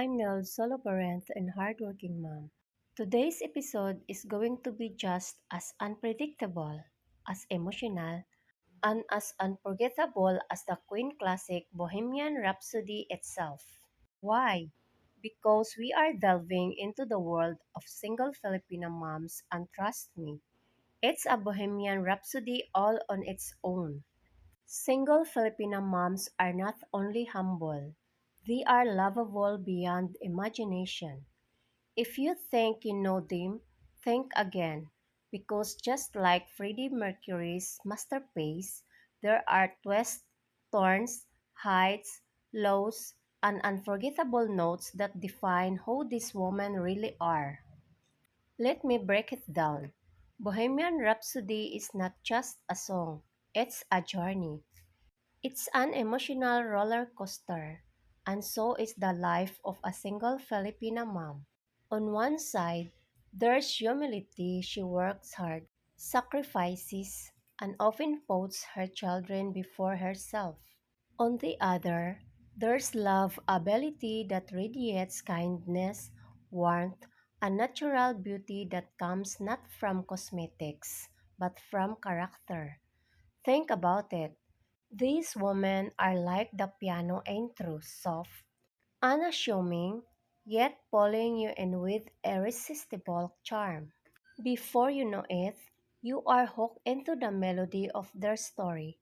I'm Nell, solo parent and hardworking mom. Today's episode is going to be just as unpredictable, as emotional, and as unforgettable as the Queen classic Bohemian Rhapsody itself. Why? Because we are delving into the world of single Filipino moms, and trust me, it's a Bohemian Rhapsody all on its own. Single Filipino moms are not only humble, they are lovable beyond imagination. If you think you know them, think again, because just like Freddie Mercury's masterpiece, there are twists, turns, heights, lows, and unforgettable notes that define who these women really are. Let me break it down. Bohemian Rhapsody is not just a song, it's a journey. It's an emotional roller coaster, and so is the life of a single Filipina mom. On one side, there's humility, she works hard, sacrifices, and often puts her children before herself. On the other, there's love, ability that radiates kindness, warmth, and natural beauty that comes not from cosmetics, but from character. Think about it. These women are like the piano intro, soft, unassuming, yet pulling you in with irresistible charm. Before you know it, you are hooked into the melody of their story.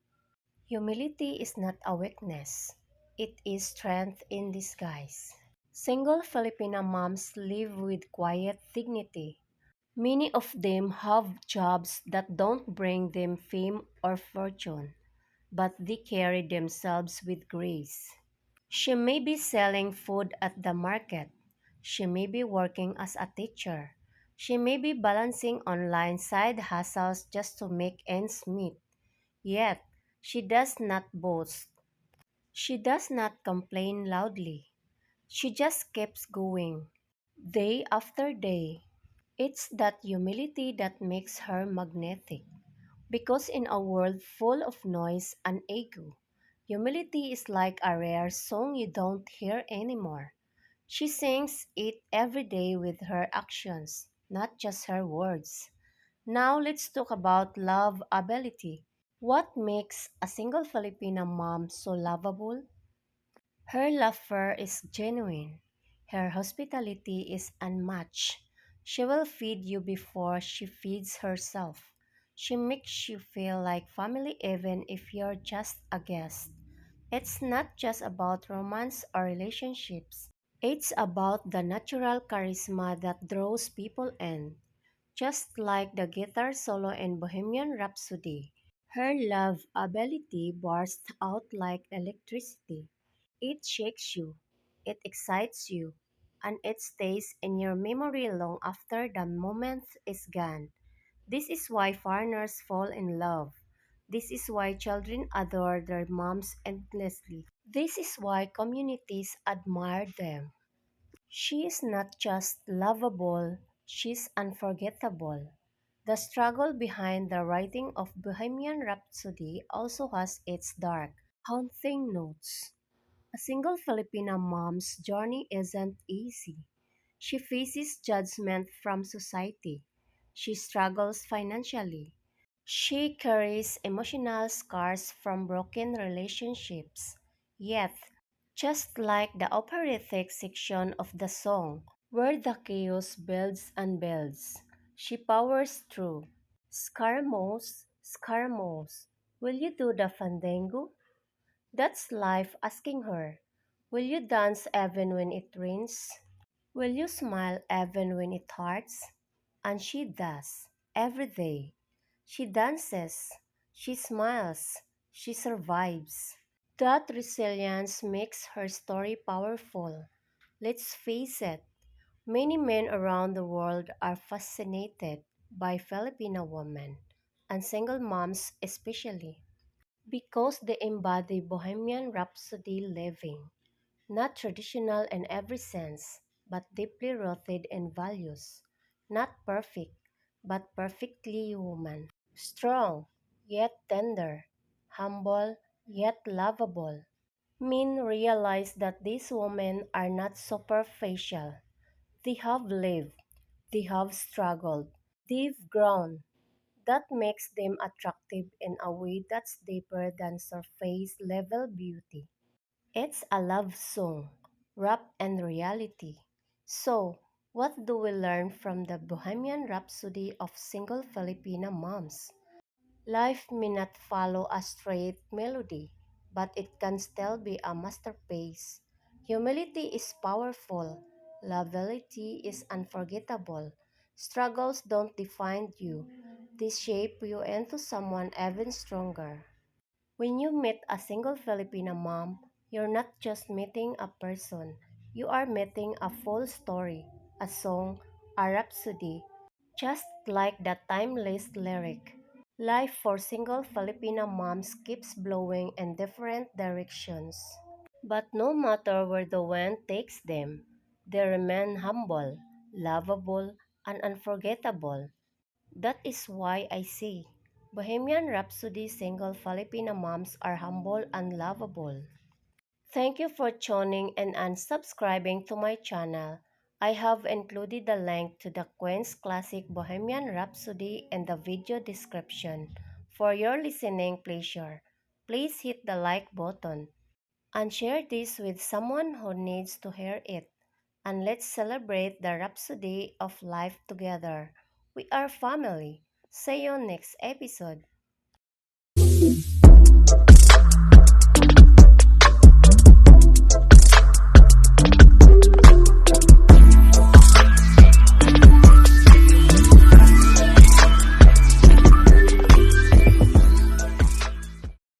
Humility is not a weakness, it is strength in disguise. Single Filipina moms live with quiet dignity. Many of them have jobs that don't bring them fame or fortune, but they carry themselves with grace. She may be selling food at the market. She may be working as a teacher. She may be balancing online side hustles just to make ends meet. Yet, she does not boast. She does not complain loudly. She just keeps going, day after day. It's that humility that makes her magnetic. Because in a world full of noise and ego, humility is like a rare song you don't hear anymore. She sings it every day with her actions, not just her words. Now let's talk about love ability. What makes a single Filipina mom so lovable? Her laughter is genuine. Her hospitality is unmatched. She will feed you before she feeds herself. She makes you feel like family even if you're just a guest. It's not just about romance or relationships. It's about the natural charisma that draws people in. Just like the guitar solo in Bohemian Rhapsody, her love ability bursts out like electricity. It shakes you, it excites you, and it stays in your memory long after the moment is gone. This is why foreigners fall in love. This is why children adore their moms endlessly. This is why communities admire them. She is not just lovable, she's unforgettable. The struggle behind the writing of Bohemian Rhapsody also has its dark, haunting notes. A single Filipina mom's journey isn't easy. She faces judgment from society. She struggles financially. She carries emotional scars from broken relationships. Yet, just like the operatic section of the song, where the chaos builds and builds, she powers through. Scaramouche, Scaramouche, will you do the fandango? That's life asking her. Will you dance even when it rains? Will you smile even when it hurts? And she does, every day. She dances, she smiles, she survives. That resilience makes her story powerful. Let's face it, many men around the world are fascinated by Filipino women, and single moms especially, because they embody Bohemian Rhapsody living. Not traditional in every sense, but deeply rooted in values. Not perfect, but perfectly human. Strong, yet tender. Humble, yet lovable. Min realized that these women are not superficial. They have lived, they have struggled, they've grown. That makes them attractive in a way that's deeper than surface level beauty. It's a love song, rap and reality. So, what do we learn from the Bohemian Rhapsody of single Filipina moms? Life may not follow a straight melody, but it can still be a masterpiece. Humility is powerful. Lovability is unforgettable. Struggles don't define you. They shape you into someone even stronger. When you meet a single Filipina mom, you're not just meeting a person. You are meeting a full story, a song, a rhapsody, just like the timeless lyric. Life for single Filipina moms keeps blowing in different directions. But no matter where the wind takes them, they remain humble, lovable, and unforgettable. That is why I say Bohemian Rhapsody single Filipina moms are humble and lovable. Thank you for tuning in and subscribing to my channel. I have included the link to the Queen's classic Bohemian Rhapsody in the video description for your listening pleasure. Please hit the like button and share this with someone who needs to hear it. And let's celebrate the rhapsody of life together. We are family. See you next episode.